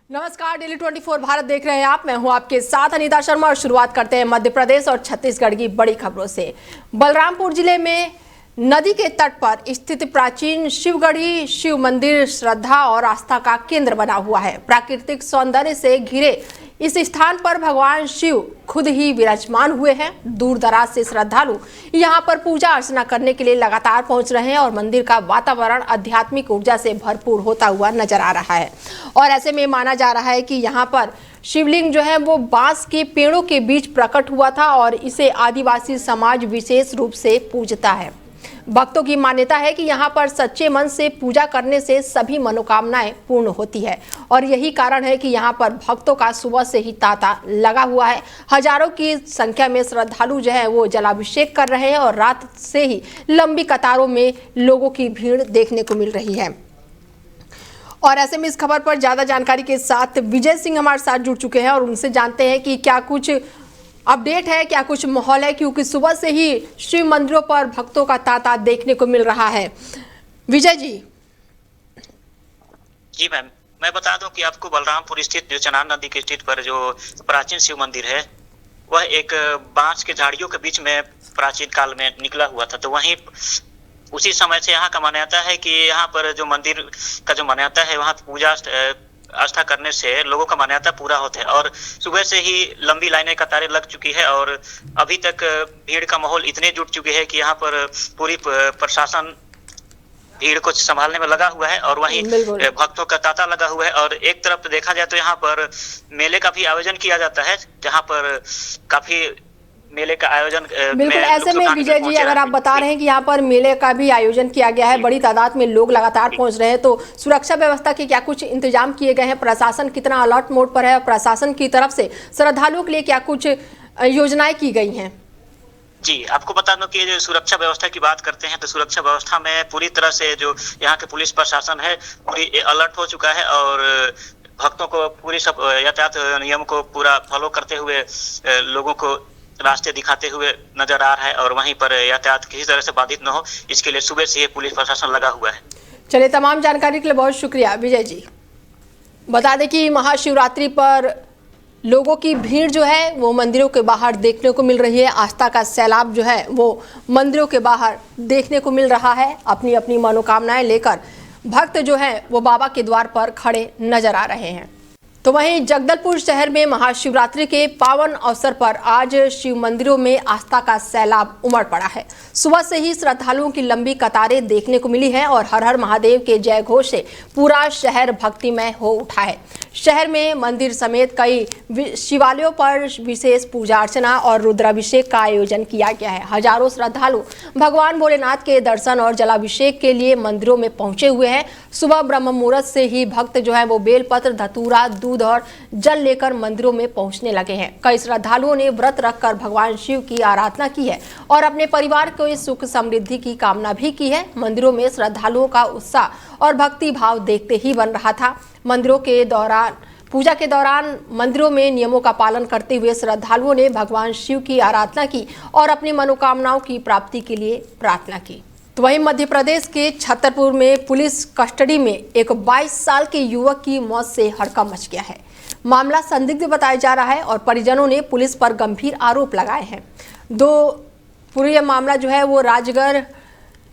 नमस्कार, डेली 24 भारत देख रहे हैं आप। मैं हूं आपके साथ अनीता शर्मा और शुरुआत करते हैं मध्य प्रदेश और छत्तीसगढ़ की बड़ी खबरों से। बलरामपुर जिले में नदी के तट पर स्थित प्राचीन शिवगढ़ी शिव मंदिर श्रद्धा और आस्था का केंद्र बना हुआ है। प्राकृतिक सौंदर्य से घिरे इस स्थान पर भगवान शिव खुद ही विराजमान हुए हैं। दूर दराज से श्रद्धालु यहां पर पूजा अर्चना करने के लिए लगातार पहुंच रहे हैं और मंदिर का वातावरण आध्यात्मिक ऊर्जा से भरपूर होता हुआ नजर आ रहा है। और ऐसे में माना जा रहा है कि यहां पर शिवलिंग जो है वो बांस के पेड़ों के बीच प्रकट हुआ था और इसे आदिवासी समाज विशेष रूप से पूजता है। भक्तों की मान्यता है कि यहाँ पर सच्चे मन से पूजा करने से सभी मनोकामनाएं पूर्ण होती है और यही कारण है कि यहाँ पर भक्तों का सुबह से ही तांता लगा हुआ है। हजारों की संख्या में श्रद्धालु जो है वो जलाभिषेक कर रहे हैं और रात से ही लंबी कतारों में लोगों की भीड़ देखने को मिल रही है। और ऐसे में इस खबर पर ज्यादा जानकारी के साथ विजय सिंह हमारे साथ जुड़ चुके हैं और उनसे जानते हैं कि क्या कुछ अपडेट है, क्या कुछ माहौल है, क्योंकि सुबह से ही शिव मंदिरों पर भक्तों का तांता देखने को मिल रहा है। विजय जी। जी मैम, मैं बता दूं कि आपको बलरामपुर स्थित जो चनान नदी के स्थित पर जो प्राचीन शिव मंदिर है वह एक बांस के झाड़ियों के बीच में प्राचीन काल में निकला हुआ था। तो वहीं उसी समय से यहाँ का मान्यता है कि यहाँ पर जो मंदिर का जो मान्यता है वहाँ पूजा आस्था करने से लोगों का मान्यता पूरा होता है। और सुबह से ही लंबी लाइनें कतारें लग चुकी है और अभी तक भीड़ का माहौल इतने जुट चुके हैं कि यहाँ पर पूरी प्रशासन भीड़ को संभालने में लगा हुआ है और वहीं भक्तों का तांता लगा हुआ है। और एक तरफ देखा जाए तो यहाँ पर मेले का भी आयोजन किया जाता है, जहाँ पर काफी मेले का आयोजन बिल्कुल। ऐसे में विजय जी, अगर आप बता रहे हैं कि यहाँ पर मेले का भी आयोजन किया गया है, बड़ी तादाद में लोग लगातार पहुंच रहे हैं, तो सुरक्षा व्यवस्था के क्या कुछ इंतजाम किए गए हैं? प्रशासन कितना अलर्ट मोड पर है? प्रशासन की तरफ से श्रद्धालुओं के लिए क्या कुछ योजनाएं की गई हैं? जी, आपको बता दूं कि जो सुरक्षा व्यवस्था की बात करते हैं तो सुरक्षा व्यवस्था में पूरी तरह से जो यहाँ के पुलिस प्रशासन है पूरी अलर्ट हो चुका है और भक्तों को पूरी सब यातायात नियम को पूरा फॉलो करते हुए लोगों को रास्ते दिखाते हुए नजर आ रहा है और वहीं पर यातायात किसी तरह से बाधित न हो, इसके लिए सुबह से ही पुलिस प्रशासन लगा हुआ है। चलिए, तमाम जानकारी के लिए बहुत शुक्रिया विजय जी। बता दें कि महाशिवरात्रि पर लोगों की भीड़ जो है वो मंदिरों के बाहर देखने को मिल रही है। आस्था का सैलाब जो है वो मंदिरों के बाहर देखने को मिल रहा है। अपनी अपनी मनोकामनाएं लेकर भक्त जो है वो बाबा के द्वार पर खड़े नजर आ रहे हैं। तो वहीं जगदलपुर शहर में महाशिवरात्रि के पावन अवसर पर आज शिव मंदिरों में आस्था का सैलाब उमड़ पड़ा है। सुबह से ही श्रद्धालुओं की लंबी कतारें देखने को मिली हैं और हर हर महादेव के जय घोष से पूरा शहर भक्तिमय हो उठा है। शहर में मंदिर समेत कई शिवालयों पर विशेष पूजा अर्चना और रुद्राभिषेक का आयोजन किया गया है। हजारों श्रद्धालु भगवान भोलेनाथ के दर्शन और जलाभिषेक के लिए मंदिरों में पहुंचे हुए हैं। सुबह ब्रह्म मुहूर्त से ही भक्त जो है वो बेलपत्र, धतूरा, दूध और जल लेकर मंदिरों में पहुंचने लगे हैं। कई श्रद्धालुओं ने व्रत रखकर भगवान शिव की आराधना की है और अपने परिवार को इस सुख समृद्धि की कामना भी की है। मंदिरों में श्रद्धालुओं का उत्साह और भक्ति भाव देखते ही बन रहा था। पूजा के दौरान मंदिरों में नियमों का पालन करते हुए श्रद्धालुओं ने भगवान शिव की आराधना की और अपनी मनोकामनाओं की प्राप्ति के लिए प्रार्थना की। तो वहीं मध्य प्रदेश के छतरपुर में पुलिस कस्टडी में एक 22 साल के युवक की मौत से हड़कंप मच गया है। मामला संदिग्ध बताया जा रहा है और परिजनों ने पुलिस पर गंभीर आरोप लगाए हैं। पूरा मामला जो है वो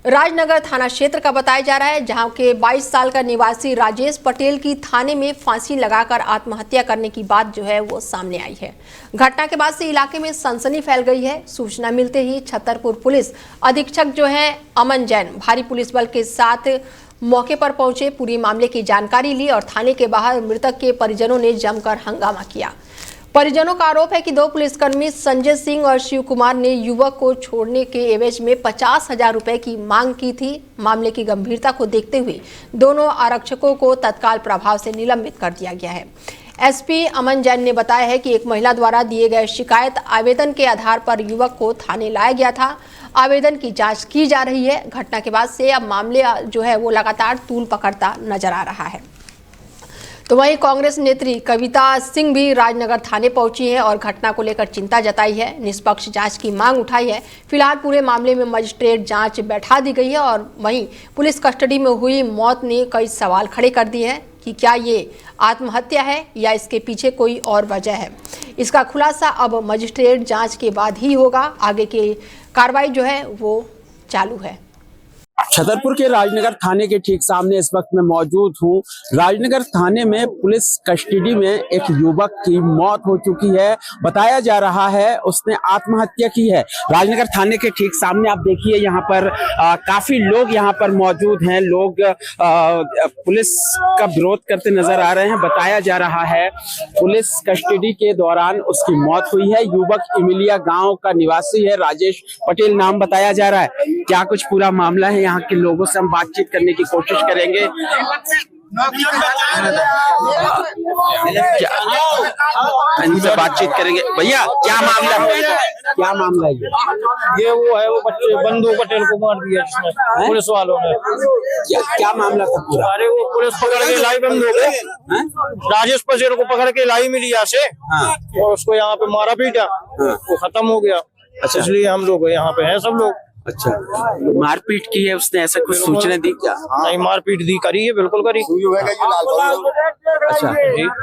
राजनगर थाना क्षेत्र का बताया जा रहा है, जहां के 22 साल का निवासी राजेश पटेल की थाने में फांसी लगाकर आत्महत्या करने की बात जो है वो सामने आई है। घटना के बाद से इलाके में सनसनी फैल गई है। सूचना मिलते ही छतरपुर पुलिस अधीक्षक जो है अमन जैन भारी पुलिस बल के साथ मौके पर पहुंचे, पूरी मामले की जानकारी ली और थाने के बाहर मृतक के परिजनों ने जमकर हंगामा किया। परिजनों का आरोप है कि दो पुलिसकर्मी संजय सिंह और शिव कुमार ने युवक को छोड़ने के एवज में 50,000 रुपए की मांग की थी। मामले की गंभीरता को देखते हुए दोनों आरक्षकों को तत्काल प्रभाव से निलंबित कर दिया गया है। एसपी अमन जैन ने बताया है कि एक महिला द्वारा दिए गए शिकायत आवेदन के आधार पर युवक को थाने लाया गया था। आवेदन की जांच की जा रही है। घटना के बाद से अब मामले जो है वो लगातार तूल पकड़ता नजर आ रहा है। तो वहीं कांग्रेस नेत्री कविता सिंह भी राजनगर थाने पहुंची है और घटना को लेकर चिंता जताई है, निष्पक्ष जांच की मांग उठाई है। फिलहाल पूरे मामले में मजिस्ट्रेट जांच बैठा दी गई है और वहीं पुलिस कस्टडी में हुई मौत ने कई सवाल खड़े कर दिए हैं। कि क्या ये आत्महत्या है या इसके पीछे कोई और वजह है। इसका खुलासा अब मजिस्ट्रेट जांच के बाद ही होगा। आगे की कार्रवाई जो है वो चालू है। छतरपुर के राजनगर थाने के ठीक सामने इस वक्त मैं मौजूद हूँ। राजनगर थाने में पुलिस कस्टडी में एक युवक की मौत हो चुकी है। बताया जा रहा है उसने आत्महत्या की है। राजनगर थाने के ठीक सामने आप देखिए, यहाँ पर काफी लोग यहाँ पर मौजूद हैं। लोग पुलिस का विरोध करते नजर आ रहे हैं। बताया जा रहा है पुलिस कस्टडी के दौरान उसकी मौत हुई है। युवक इमिलिया गांव का निवासी है, राजेश पटेल नाम बताया जा रहा है। क्या कुछ पूरा मामला है, यहाँ के लोगों से हम बातचीत करने की कोशिश करेंगे। इनसे बातचीत करेंगे। भैया क्या मामला है, क्या मामला है ये वो है, वो बच्चे बंधु पटेल को मार दिया जिसमें पुलिस वालों ने। क्या मामला था पूरा? अरे वो पुलिस पकड़ के लाई बंधु को, राजेश पटेल को पकड़ के लाई मिलिया से और उसको यहाँ पे मारा पीटा, वो खत्म हो गया। अच्छा, इसलिए हम लोग यहाँ पे हैं सब लोग। अच्छा, मारपीट की है उसने, ऐसा कुछ सूचना दी क्या? नहीं, मारपीट दी, करी है, बिल्कुल करी। अच्छा,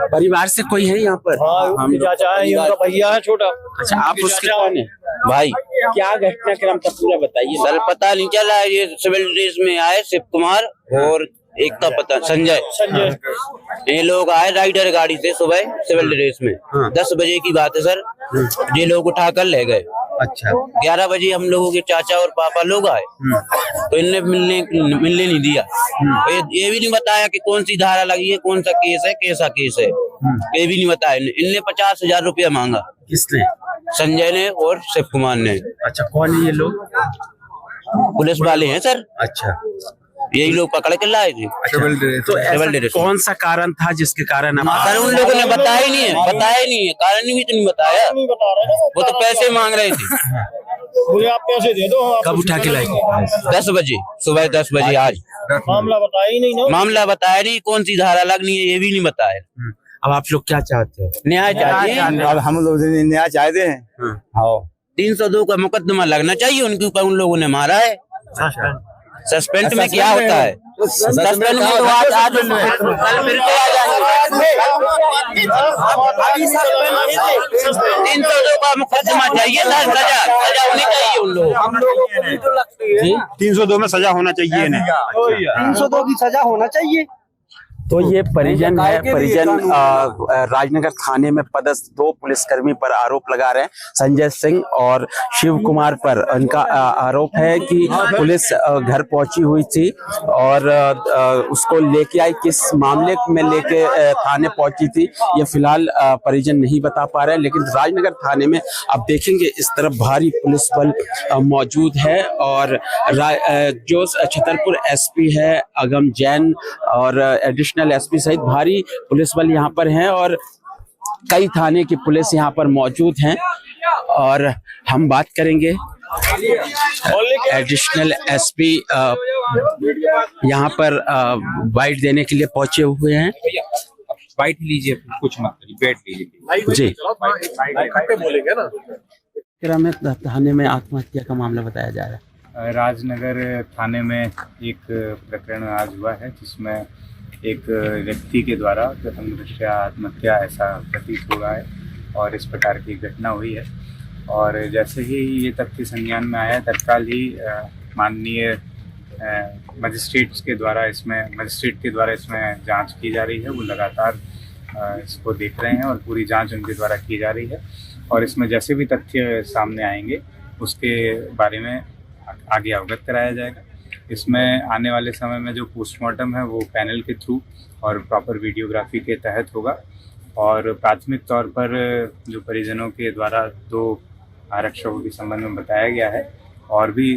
परिवार से कोई है यहाँ पर? हम चाचा है, उनका भैया है छोटा। अच्छा, आप उसके कौन है भाई? क्या घटनाक्रम था पूरा बताइए। सर पता नहीं चला, ये सिविल ड्रेस में आए शिव कुमार और एक का पता संजय। ये लोग आए राइडर गाड़ी से सुबह सिविल ड्रेस में। 10 बजे की बात है सर। ये लोग उठा कर ले गए। अच्छा, 11 बजे हम लोगों के चाचा और पापा लोग आए तो इनने मिलने नहीं दिया। ये भी नहीं बताया कि कौन सी धारा लगी है, कौन सा केस है, कैसा केस है, ये भी नहीं बताया। इनने 50,000 रुपया मांगा। किसने? संजय ने और शिव कुमार ने। अच्छा, कौन है ये लोग? पुलिस वाले हैं सर। अच्छा, यही लोग पकड़ के लाए थे। तो ऐसा कौन सा कारण था जिसके कारण सर उन लोगों ने बताया ही नहीं है, कारण भी तो नहीं बताया। वो तो पैसे मांग रहे थे। मुझे आप पैसे दे दो। कब उठा के लाए? 10 बजे सुबह 10 बजे आज। मामला बताया ही नहीं ना। मामला बताया नहीं, कौन सी धारा लगनी है ये भी नहीं बताया। अब आप लोग क्या चाहते हो? न्याय चाहिए। अब हम लोग न्याय चाहते हैं। 302 का मुकदमा लगना चाहिए उनके ऊपर। उन लोगों ने मारा है। सस्पेंड में क्या होता है? सस्पेंड में तो आज कल फिर से आ जाएंगे। 302 का मुकदमा चाहिए, सजा होनी चाहिए उन लोगों। हम लोगों को भी तो लगती है 302 में सजा होना चाहिए इन्हें। 302 की सजा होना चाहिए। तो ये परिजन है। परिजन राजनगर थाने में पदस्थ 2 पुलिसकर्मी पर आरोप लगा रहे हैं। संजय सिंह और शिव कुमार पर उनका आरोप है कि पुलिस घर पहुंची हुई थी और उसको लेके आई। किस मामले में लेके थाने पहुंची थी ये फिलहाल परिजन नहीं बता पा रहे हैं। लेकिन राजनगर थाने में आप देखेंगे इस तरफ भारी पुलिस बल मौजूद है और जो छतरपुर एसपी है अगम जैन और एडिशनल एसपी सहित भारी पुलिस बल यहाँ पर हैं और कई थाने की पुलिस यहाँ पर मौजूद हैं। और हम बात करेंगे एडिशनल एसपी यहाँ पर बाइट देने के लिए पहुंचे हुए हैं। बाइट लीजिए, कुछ मत करिए, बैठ लीजिए जी। बोलेंगे ना। क्रम थाने में आत्महत्या का मामला बताया जा रहा है। राजनगर थाने में एक प्रकरण आज हुआ है जिसमें एक व्यक्ति के द्वारा प्रथम दृष्टया आत्महत्या ऐसा प्रतीत हो रहा है और इस प्रकार की घटना हुई है। और जैसे ही ये तथ्य संज्ञान में आया तत्काल ही माननीय मजिस्ट्रेट के द्वारा इसमें जांच की जा रही है। वो लगातार इसको देख रहे हैं और पूरी जांच उनके द्वारा की जा रही है। और इसमें जैसे भी तथ्य सामने आएंगे उसके बारे में आगे अवगत कराया जाएगा। इसमें आने वाले समय में जो पोस्टमार्टम है वो पैनल के थ्रू और प्रॉपर वीडियोग्राफी के तहत होगा। और प्राथमिक तौर पर जो परिजनों के द्वारा 2 आरक्षकों के संबंध में बताया गया है और भी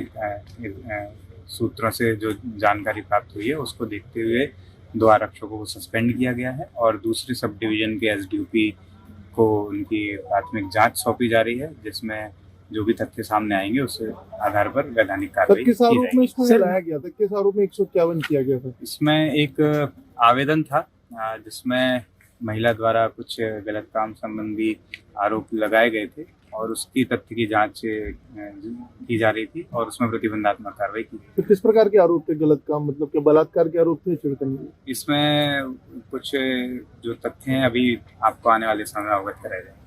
सूत्रों से जो जानकारी प्राप्त हुई है उसको देखते हुए 2 आरक्षकों को सस्पेंड किया गया है और दूसरे सब डिवीजन के एसडीओपी को उनकी प्राथमिक जांच सौंपी जा रही है, जिसमें जो भी तथ्य सामने आएंगे उस आधार पर वैधानिक कार्रवाई की जाएगी। इसको लाया गया था, किस आरोप में 151 किया गया था? इसमें एक आवेदन था जिसमें महिला द्वारा कुछ गलत काम संबंधी आरोप लगाए गए थे और उसकी तथ्य की जांच की जा रही थी और उसमें प्रतिबंधात्मक कार्रवाई की। तो किस प्रकार के आरोप थे? गलत काम मतलब क्या बलात्कार के आरोप थे? छेड़खानी? इसमें कुछ जो तथ्य हैं अभी आपको आने वाले समय में अवगत कराए जाएंगे।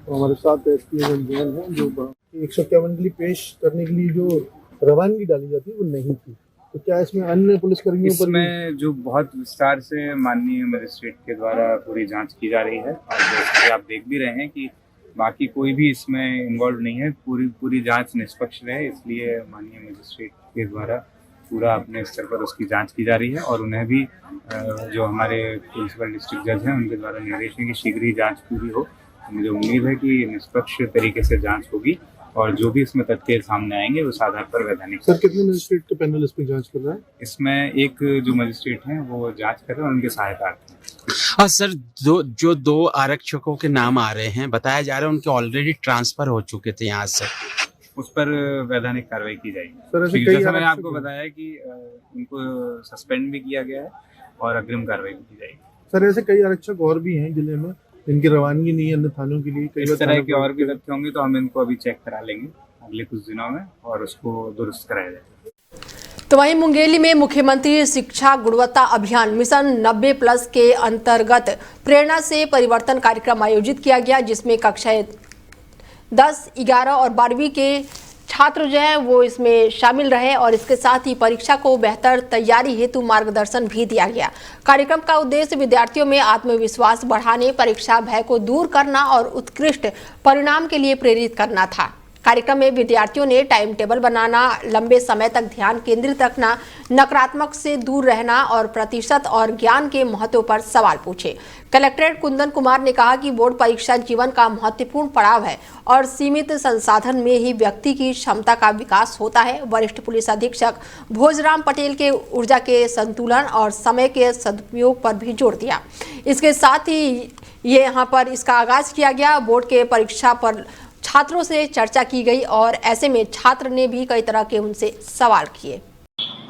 तो हमारे साथ एसपी रंजन है जो 151 के लिए पेश करने के लिए जो रवानगी डाली जाती है वो नहीं थी, तो क्या इसमें अन्य पुलिसकर्मियों पर इसमें जो बहुत विस्तार से माननीय मजिस्ट्रेट के द्वारा पूरी जांच की जा रही है और जैसे कि आप देख भी रहे हैं कि बाकी कोई भी इसमें इन्वॉल्व नहीं है, पूरी जांच निष्पक्ष रहे, इसलिए माननीय मजिस्ट्रेट के द्वारा पूरा अपने स्तर पर उसकी जांच की जा रही है और उन्हें भी जो हमारे प्रिंसिपल डिस्ट्रिक्ट जज हैं उनके द्वारा निर्देश है कि शीघ्र ही जांच पूरी हो। तो मुझे उम्मीद है कि निष्पक्ष तरीके से जांच होगी और जो भी इसमें तथ्य सामने आएंगे उस आधार पर वैधानिक। सर कितने मजिस्ट्रेट का पैनल इस पर जांच कर रहा है? इसमें एक जो मजिस्ट्रेट हैं वो जांच कर रहे हैं, उनके सहायतार्थ हैं। हाँ सर, जो दो आरक्षकों के नाम आ रहे हैं, बताया जा रहा है उनके ऑलरेडी ट्रांसफर हो चुके थे यहाँ से, उस पर वैधानिक कार्रवाई की जाएगी। सर ऐसे कई जैसा मैंने आपको बताया कि उनको सस्पेंड भी किया गया है और अग्रिम कार्रवाई भी की जाएगी। सर ऐसे कई आरक्षक और भी हैं जिले में जिनकी रवानगी नहीं है अन्य थानों के लिए, इस तरह के और भी तथ्य होंगे तो हम इनको अभी चेक करा लेंगे अगले कुछ दिनों में और उसको दुरुस्त कराया जाएगा। तो वहीं मुंगेली में मुख्यमंत्री शिक्षा गुणवत्ता अभियान मिशन 90+ के अंतर्गत प्रेरणा से परिवर्तन कार्यक्रम आयोजित किया गया, जिसमें कक्षा 10, 11 और 12वीं के छात्र जो हैं वो इसमें शामिल रहे और इसके साथ ही परीक्षा को बेहतर तैयारी हेतु मार्गदर्शन भी दिया गया। कार्यक्रम का उद्देश्य विद्यार्थियों में आत्मविश्वास बढ़ाने, परीक्षा भय को दूर करना और उत्कृष्ट परिणाम के लिए प्रेरित करना था। कार्यक्रम में विद्यार्थियों ने टाइम टेबल बनाना, लंबे समय तक ध्यान केंद्रित रखना, नकारात्मक से दूर रहना और प्रतिशत और ज्ञान के महत्व पर सवाल पूछे। कलेक्ट्रेट कुंदन कुमार ने कहा कि बोर्ड परीक्षा जीवन का महत्वपूर्ण पड़ाव है और सीमित संसाधन में ही व्यक्ति की क्षमता का विकास होता है। वरिष्ठ पुलिस अधीक्षक भोजराम पटेल के ऊर्जा के संतुलन और समय के सदुपयोग पर भी जोर दिया। इसके साथ ही ये यहाँ पर इसका आगाज किया गया। बोर्ड के परीक्षा पर छात्रों से चर्चा की गई और ऐसे में छात्र ने भी कई तरह के उनसे सवाल किए।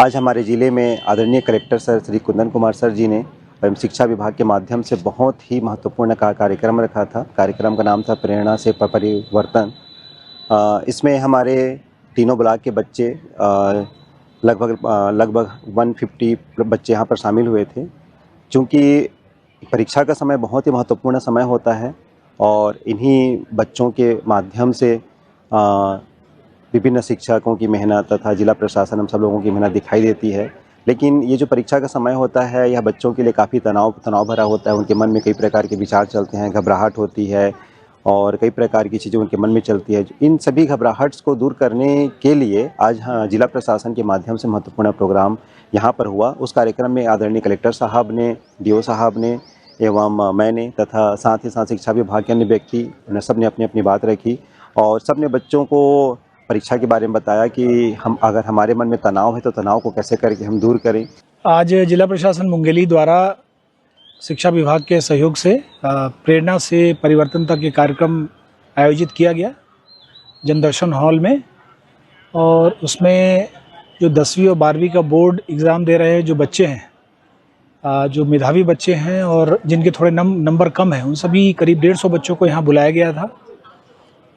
आज हमारे ज़िले में आदरणीय collector sir Shri Kundan Kumar sir ji ने एवं शिक्षा विभाग के माध्यम से बहुत ही महत्वपूर्ण कार्यक्रम रखा था। कार्यक्रम का नाम था प्रेरणा से परिवर्तन। इसमें हमारे तीनों ब्लॉक के बच्चे लगभग 150 बच्चे यहाँ पर शामिल हुए थे। चूँकि परीक्षा का समय बहुत ही महत्वपूर्ण समय होता है और इन्हीं बच्चों के माध्यम से विभिन्न शिक्षकों की मेहनत तथा जिला प्रशासन हम सब लोगों की मेहनत दिखाई देती है। लेकिन ये जो परीक्षा का समय होता है यह बच्चों के लिए काफ़ी तनाव भरा होता है। उनके मन में कई प्रकार के विचार चलते हैं, घबराहट होती है और कई प्रकार की चीज़ें उनके मन में चलती है। इन सभी घबराहट को दूर करने के लिए आज जिला प्रशासन के माध्यम से महत्वपूर्ण प्रोग्राम यहाँ पर हुआ। उस कार्यक्रम में आदरणीय कलेक्टर साहब ने, DO साहब ने एवं मैंने तथा साथ ही साथ शिक्षा विभाग के अन्य व्यक्ति सब ने अपनी अपनी बात रखी और सब ने बच्चों को परीक्षा के बारे में बताया कि हम अगर हमारे मन में तनाव है तो तनाव को कैसे करके हम दूर करें। आज जिला प्रशासन मुंगेली द्वारा शिक्षा विभाग के सहयोग से प्रेरणा से परिवर्तन तक ये कार्यक्रम आयोजित किया गया जनदर्शन हॉल में। और उसमें जो 10वीं और 12वीं का बोर्ड एग्ज़ाम दे रहे जो बच्चे हैं, जो मेधावी बच्चे हैं और जिनके थोड़े नंबर कम हैं, उन सभी करीब 150 बच्चों को यहाँ बुलाया गया था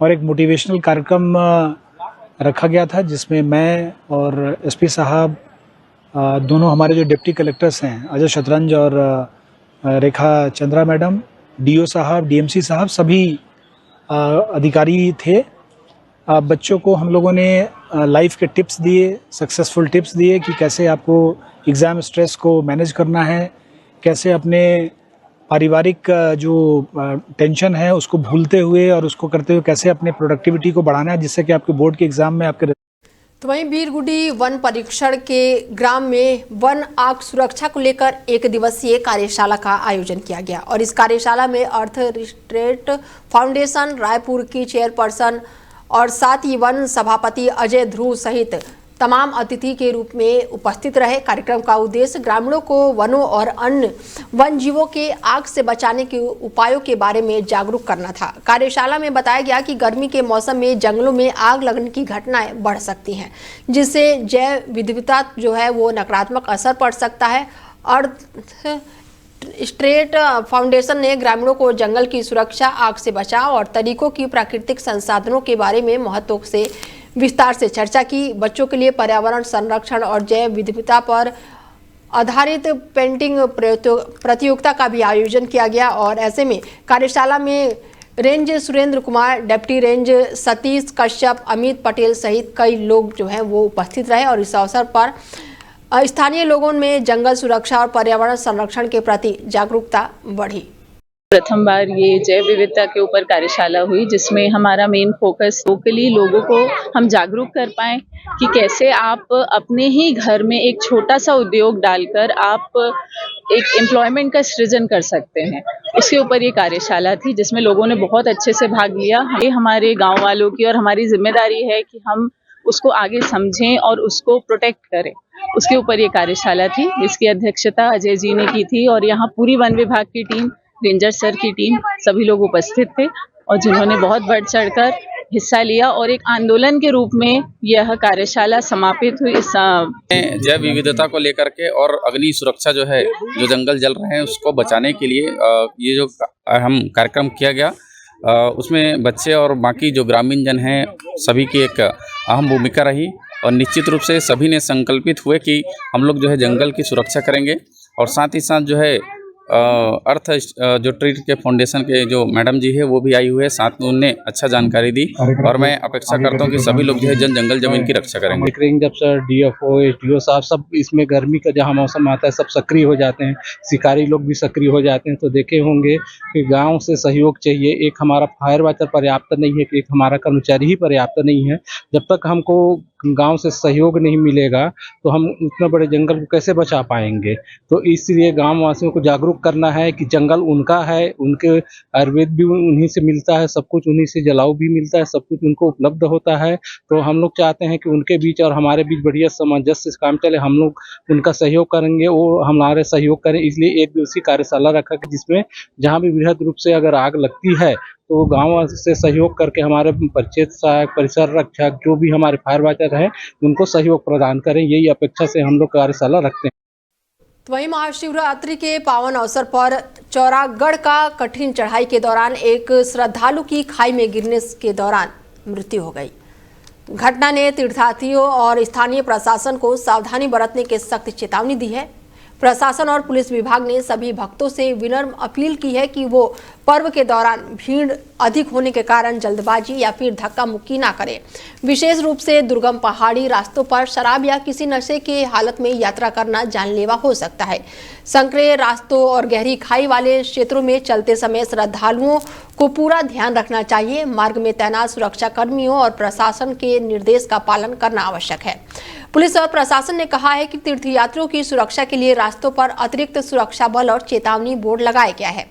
और एक मोटिवेशनल कार्यक्रम रखा गया था जिसमें मैं और SP साहब, दोनों हमारे जो डिप्टी कलेक्टर्स हैं अजय शतरंज और रेखा चंद्रा मैडम, DO साहब, DMC साहब, सभी अधिकारी थे। बच्चों को हम लोगों ने लाइफ के टिप्स दिए, सक्सेसफुल टिप्स दिए कि कैसे आपको एग्ज़ाम स्ट्रेस को मैनेज करना है, कैसे अपने पारिवारिक जो टेंशन है उसको भूलते हुए और उसको करते हुए कैसे अपने प्रोडक्टिविटी को बढ़ाना है जिससे कि आपके बोर्ड के एग्ज़ाम में आपके। तो वहीं बीरगुडी वन परीक्षण के ग्राम में वन आग सुरक्षा को लेकर 1 दिवसीय कार्यशाला का आयोजन किया गया और इस कार्यशाला में अर्थ रिस्ट्रेट फाउंडेशन रायपुर की चेयरपर्सन और साथ ही वन सभापति अजय ध्रुव सहित तमाम अतिथि के रूप में उपस्थित रहे। कार्यक्रम का उद्देश्य ग्रामीणों को वनों और अन्य वन जीवों के आग से बचाने के उपायों के बारे में जागरूक करना था। कार्यशाला में बताया गया कि गर्मी के मौसम में जंगलों में आग लगने की घटनाएं बढ़ सकती हैं, जिससे जैव विविधता जो है वो नकारात्मक असर पड़ सकता है। अर्थ स्ट्रेट फाउंडेशन ने ग्रामीणों को जंगल की सुरक्षा, आग से बचाव और तरीकों की प्राकृतिक संसाधनों के बारे में महत्व से विस्तार से चर्चा की। बच्चों के लिए पर्यावरण संरक्षण और जैव विविधता पर आधारित पेंटिंग प्रतियोगिता का भी आयोजन किया गया और ऐसे में कार्यशाला में range Surendra Kumar, deputy range Satish Kashyap, Amit Patel सहित कई लोग जो हैं वो उपस्थित रहे और इस अवसर पर स्थानीय लोगों में जंगल सुरक्षा और पर्यावरण संरक्षण के प्रति जागरूकता बढ़ी। प्रथम बार ये जैव विविधता के ऊपर कार्यशाला हुई, जिसमें हमारा मेन फोकस लोकली लोगों को हम जागरूक कर पाएं कि कैसे आप अपने ही घर में एक छोटा सा उद्योग डालकर आप एक एम्प्लॉयमेंट का सृजन कर सकते हैं। उसके ऊपर ये कार्यशाला थी जिसमें लोगों ने बहुत अच्छे से भाग लिया। ये हमारे गाँव वालों की और हमारी जिम्मेदारी है कि हम उसको आगे समझें और उसको प्रोटेक्ट करें। उसके ऊपर ये कार्यशाला थी, इसकी अध्यक्षता अजय जी ने की थी और यहाँ पूरी वन विभाग की टीम, रेंजर सर की टीम, सभी लोग उपस्थित थे और जिन्होंने बहुत बढ़ चढ़कर हिस्सा लिया और एक आंदोलन के रूप में यह कार्यशाला समापित हुई। जैव विविधता को लेकर के और अग्नि सुरक्षा जो है, जो जंगल जल रहे हैं उसको बचाने के लिए ये जो हम कार्यक्रम किया गया, उसमें बच्चे और बाकी जो ग्रामीण जन हैं सभी की एक अहम भूमिका रही और निश्चित रूप से सभी ने संकल्पित हुए कि हम लोग जो है जंगल की सुरक्षा करेंगे और साथ ही साथ जो है अर्थ जो ट्री के फाउंडेशन के जो मैडम जी है वो भी आई हुए, साथ में उनने अच्छा जानकारी दी और मैं अपेक्षा करता हूँ कि सभी लोग जो है जंगल जमीन की रक्षा करेंगे। रेंज अफसर, डीएफओ, एसडीओ साहब सब इसमें गर्मी का जहाँ मौसम आता है सब सक्रिय हो जाते हैं, शिकारी लोग भी सक्रिय हो जाते हैं। तो देखे होंगे कि गाँव से सहयोग चाहिए। एक हमारा फायर वाइटर पर्याप्त नहीं है, एक हमारा कर्मचारी ही पर्याप्त नहीं है। जब तक हमको गांव से सहयोग नहीं मिलेगा तो हम इतना बड़े जंगल को कैसे बचा पाएंगे। तो इसलिए गांव वासियों को जागरूक करना है कि जंगल उनका है, उनके आयुर्वेद भी उन्हीं से मिलता है, सब कुछ उन्हीं से, जलाऊ भी मिलता है, सब कुछ उनको उपलब्ध होता है। तो हम लोग चाहते हैं कि उनके बीच और हमारे बीच बढ़िया सामंजस्य से काम चले। हम लोग उनका सहयोग करेंगे, वो हमारे सहयोग करें। इसलिए एक दिवसीय कार्यशाला रखा कि जिसमें जहाँ भी बृहद रूप से अगर आग लगती है तो गांव से सहयोग करके हमारे परिचित सहायक, परिसर रक्षक, जो भी हमारे फायर वाइटर हैं उनको सहयोग प्रदान करें। यही अपेक्षा से हम लोग कार्यशाला रखते हैं। तो वहीं महाशिवरात्रि के पावन अवसर पर चौरागढ़ का कठिन चढ़ाई के दौरान एक श्रद्धालु की खाई में गिरने के दौरान मृत्यु हो गई। घटना ने तीर्थयात्रियों और स्थानीय प्रशासन को सावधानी बरतने की सख्त चेतावनी दी है। प्रशासन और पुलिस विभाग ने सभी भक्तों से विनम्र अपील की है कि वो पर्व के दौरान भीड़ अधिक होने के कारण जल्दबाजी या फिर धक्का मुक्की ना करें। विशेष रूप से दुर्गम पहाड़ी रास्तों पर शराब या किसी नशे के हालत में यात्रा करना जानलेवा हो सकता है। संकरे रास्तों और गहरी खाई वाले क्षेत्रों में चलते समय श्रद्धालुओं को पूरा ध्यान रखना चाहिए। मार्ग में तैनात सुरक्षा कर्मियों और प्रशासन के निर्देश का पालन करना आवश्यक है। पुलिस और प्रशासन ने कहा है कि तीर्थयात्रियों की सुरक्षा के लिए रास्तों पर अतिरिक्त सुरक्षा बल और चेतावनी बोर्ड लगाया गया है।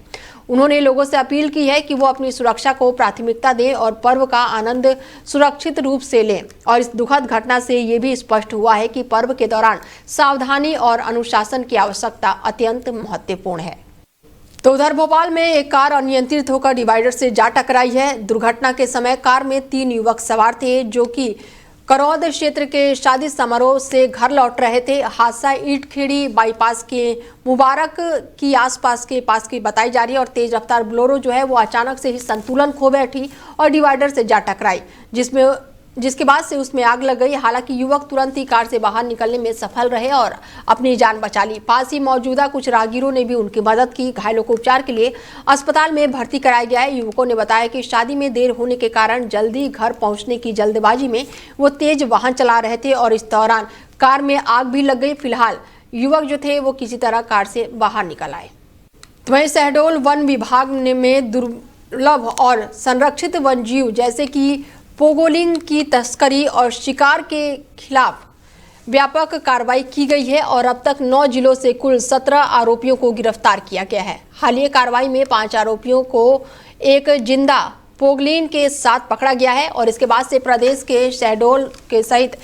उन्होंने लोगों से अपील की है कि वो अपनी सुरक्षा को प्राथमिकता दें और पर्व का आनंद सुरक्षित रूप से लें। और इस दुखद घटना से ये भी स्पष्ट हुआ है कि पर्व के दौरान सावधानी और अनुशासन की आवश्यकता अत्यंत महत्वपूर्ण है। तो उधर भोपाल में एक कार अनियंत्रित होकर डिवाइडर से जा टकराई है। दुर्घटना के समय कार में 3 युवक सवार थे जो कि करौद क्षेत्र के शादी समारोह से घर लौट रहे थे। हादसा ईटखेड़ी बाईपास के मुबारक की आसपास के पास की बताई जा रही है और तेज रफ्तार बोलेरो जो है वो अचानक से ही संतुलन खो बैठी और डिवाइडर से जा टकराई, जिसके बाद से उसमें आग लग गई। हालांकि युवक तुरंत ही कार से बाहर निकलने में सफल रहे और अपनी जान बचा ली। पास ही मौजूदा कुछ राहगीरों ने भी उनकी मदद की। घायलों को उपचार के लिए अस्पताल में भर्ती कराया गया है। युवकों ने बताया कि शादी में देर होने के कारण जल्दी घर पहुंचने की जल्दबाजी में वो तेज वाहन चला रहे थे और इस दौरान कार में आग भी लग गई। फिलहाल युवक जो थे वो किसी तरह कार से बाहर निकल आए। वहीं शहडोल वन विभाग में दुर्लभ और संरक्षित वन्यजीव जैसे कि पोगोलिन की तस्करी और शिकार के खिलाफ व्यापक कार्रवाई की गई है और अब तक 9 जिलों से कुल 17 आरोपियों को गिरफ्तार किया गया है। हालिया कार्रवाई में 5 आरोपियों को एक जिंदा पोगोलिन के साथ पकड़ा गया है और इसके बाद से प्रदेश के शहडोल के सहित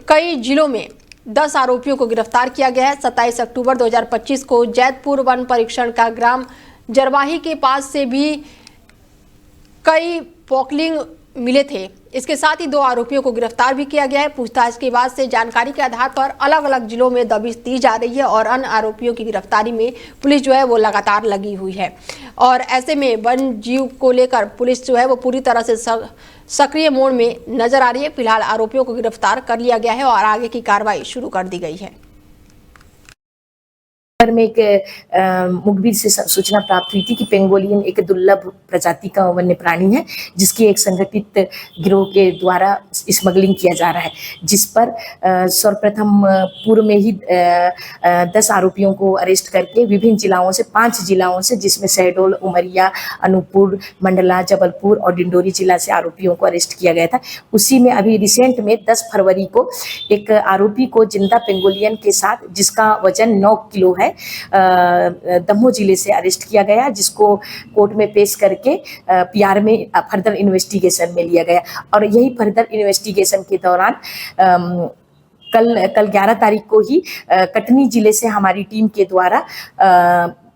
कई जिलों में 10 आरोपियों को गिरफ्तार किया गया है। 27 अक्टूबर 2025 को जैतपुर वन परीक्षण का ग्राम जरवाही के पास से भी कई पोगोलिन मिले थे। इसके साथ ही 2 आरोपियों को गिरफ्तार भी किया गया है। पूछताछ के बाद से जानकारी के आधार पर अलग अलग जिलों में दबिश दी जा रही है और अन्य आरोपियों की गिरफ्तारी में पुलिस जो है वो लगातार लगी हुई है। और ऐसे में वन जीव को लेकर पुलिस जो है वो पूरी तरह से सक्रिय मोड में नजर आ रही है। फिलहाल आरोपियों को गिरफ्तार कर लिया गया है और आगे की कार्रवाई शुरू कर दी गई है। में एक मुखबिर से सूचना प्राप्त हुई थी कि पेंगोलियन एक दुर्लभ प्रजाति का वन्य प्राणी है जिसकी एक संगठित गिरोह के द्वारा स्मगलिंग किया जा रहा है, जिस पर सर्वप्रथम पूर्व में ही 10 आरोपियों को अरेस्ट करके विभिन्न जिलाओं से 5 जिलाओं से, जिसमें शहडोल, उमरिया, अनूपपुर, मंडला, जबलपुर और डिंडोरी जिला से आरोपियों को अरेस्ट किया गया था। उसी में अभी रिसेंट में 10 फरवरी को एक आरोपी को जिंदा पेंगोलियन के साथ, जिसका वजन 9 किलो है, दमोह जिले से अरेस्ट किया गया, जिसको कोर्ट में पेश करके पीआर में फर्दर इन्वेस्टिगेशन में लिया गया। और यही फर्दर इन्वेस्टिगेशन के दौरान कल 11 तारीख को ही कटनी जिले से हमारी टीम के द्वारा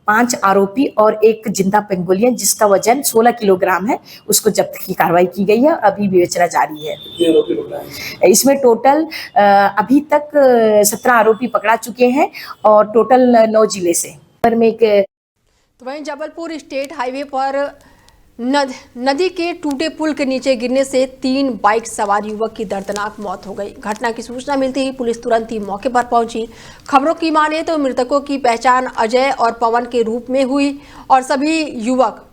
5 आरोपी और एक जिंदा पेंगोलियन जिसका वजन 16 किलोग्राम है, उसको जब्त की कार्रवाई की गई है। अभी विवेचना जारी है। इसमें टोटल अभी तक 17 आरोपी पकड़ा चुके हैं और टोटल 9 जिले से। पर में एक तो वहीं जबलपुर स्टेट हाईवे पर नदी के टूटे पुल के नीचे गिरने से 3 बाइक सवार युवक की दर्दनाक मौत हो गई। घटना की सूचना मिलते ही पुलिस तुरंत ही मौके पर पहुंची। खबरों की माने तो मृतकों की पहचान अजय और पवन के रूप में हुई और सभी युवक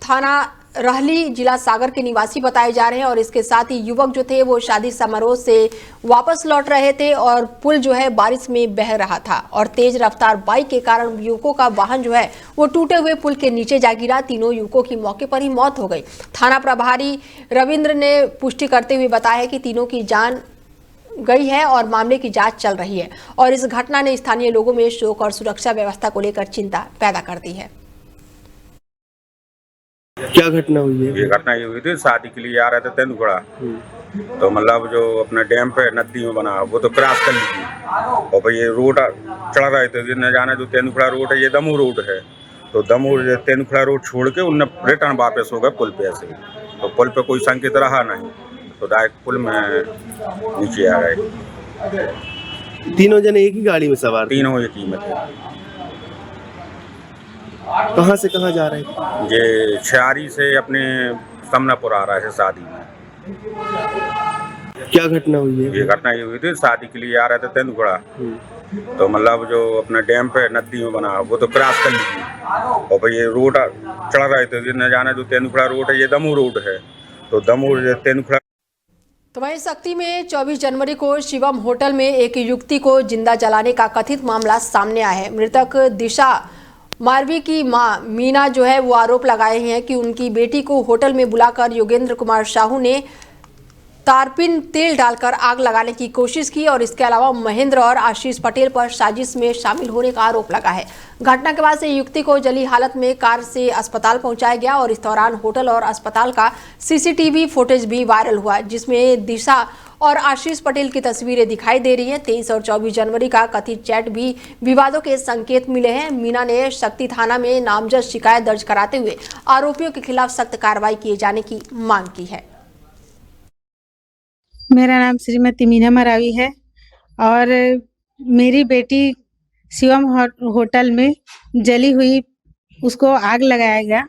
थाना रहली जिला सागर के निवासी बताए जा रहे हैं। और इसके साथ ही युवक जो थे वो शादी समारोह से वापस लौट रहे थे और पुल जो है बारिश में बह रहा था और तेज रफ्तार बाइक के कारण युवकों का वाहन जो है वो टूटे हुए पुल के नीचे जा गिरा। तीनों युवकों की मौके पर ही मौत हो गई। थाना प्रभारी रविंद्र ने पुष्टि करते हुए बताया है कि तीनों की जान गई है और मामले की जांच चल रही है। और इस घटना ने स्थानीय लोगों में शोक और सुरक्षा व्यवस्था को लेकर चिंता पैदा कर दी है। क्या घटना हुई है? ये घटना ये हुई थी, शादी के लिए आ रहे थे तेंदुपड़ा, तो मतलब जो अपना डैम पे नदी में बना वो तो क्रॉस कर ली थी और भाई ये रोड चढ़ रहे थे, न जाने जो तेंदुपड़ा रोड है ये दमोह रोड है, तो दमोह तेंदुपड़ा रोड छोड़ के उनने रिटर्न वापस हो गए पुल पे ऐसे। तो पुल पे कोई संकेत रहा नहीं तो डायरेक्ट पुल में नीचे आ गए। तीनों जने एक ही गाड़ी में सवार? तीनों एक ही में थे। कहाँ से कहाँ जा रहे थे? ये छियारी से अपने समनापुर आ रहा है शादी में। क्या घटना हुई है? ये घटना ये हुई थी, शादी के लिए आ रहे थे तेंदुपड़ा, तो मतलब जो अपना डैम पे नदी में बना वो तो क्रॉस कर ली थी और भाई ये रोड चढ़ रहे थे, न जाने जो तेंदुपड़ा रोड है ये दमोह रोड है, तो दमोह तेंदुपड़ा। तो वहीं शक्ति में 24 जनवरी को शिवम होटल में एक युवती को जिंदा जलाने का कथित मामला सामने आया है। मृतक दिशा मारवी की मां मीना जो है वो आरोप लगाए हैं कि उनकी बेटी को होटल में बुलाकर योगेंद्र कुमार साहू ने तारपीन तेल डालकर आग लगाने की कोशिश की और इसके अलावा महेंद्र और आशीष पटेल पर साजिश में शामिल होने का आरोप लगा है। घटना के बाद से युवती को जली हालत में कार से अस्पताल पहुंचाया गया और इस दौरान होटल और अस्पताल का सीसीटीवी फुटेज भी वायरल हुआ, जिसमें दिशा और आशीष पटेल की तस्वीरें दिखाई दे रही हैं। 23 और 24 जनवरी का कथित चैट भी विवादों के संकेत मिले हैं। मीना ने शक्ति थाना में नामजद शिकायत दर्ज कराते हुए आरोपियों के खिलाफ सख्त कार्रवाई किए जाने की मांग की है। मेरा नाम श्रीमती मीना मरावी है और मेरी बेटी शिवम होटल में जली हुई उसको आग लगाया गया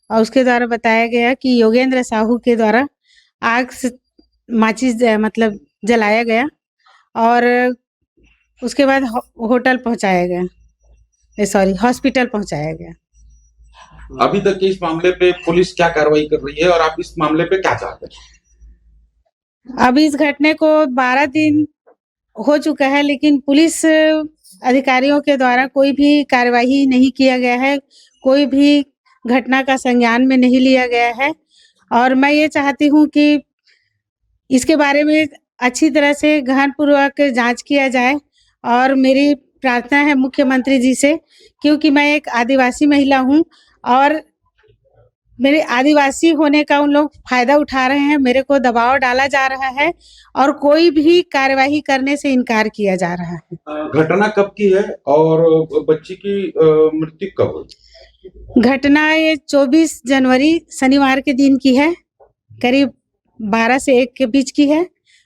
और उसके द्वारा बताया गया कि योगेंद्र साहू के द्वारा आग से माचिस मतलब जलाया गया और उसके बाद होटल पहुंचाया गया, सॉरी हॉस्पिटल पहुंचाया गया। अभी तक इस मामले पे पुलिस क्या कार्रवाई कर रही है और आप इस मामले पे क्या चाहते हैं? अभी इस घटने को 12 दिन हो चुका है लेकिन पुलिस अधिकारियों के द्वारा कोई भी कार्यवाही नहीं किया गया है, कोई भी घटना का संज्ञान में नहीं लिया गया है। और मैं ये चाहती हूँ कि इसके बारे में अच्छी तरह से गहनपूर्वक जांच किया जाए और मेरी प्रार्थना है मुख्यमंत्री जी से, क्योंकि मैं एक आदिवासी महिला हूँ और मेरे आदिवासी होने का उन लोग फायदा उठा रहे हैं, मेरे को दबाव डाला जा रहा है और कोई भी कार्यवाही करने से इनकार किया जा रहा है। घटना कब की है और बच्ची की मृत्यु कब हुई? घटना ये 24 जनवरी शनिवार के दिन की है, करीब 12 से 1 के बीच की है।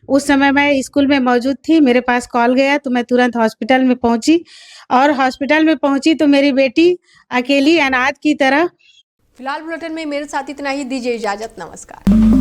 उस समय मैं स्कूल में मौजूद थी, मेरे पास कॉल गया तो मैं तुरंत हॉस्पिटल में पहुंची और हॉस्पिटल में पहुंची तो मेरी बेटी अकेली अनाथ की तरह। फिलहाल बुलेटिन में मेरे साथ इतना ही, दीजिए इजाजत, नमस्कार।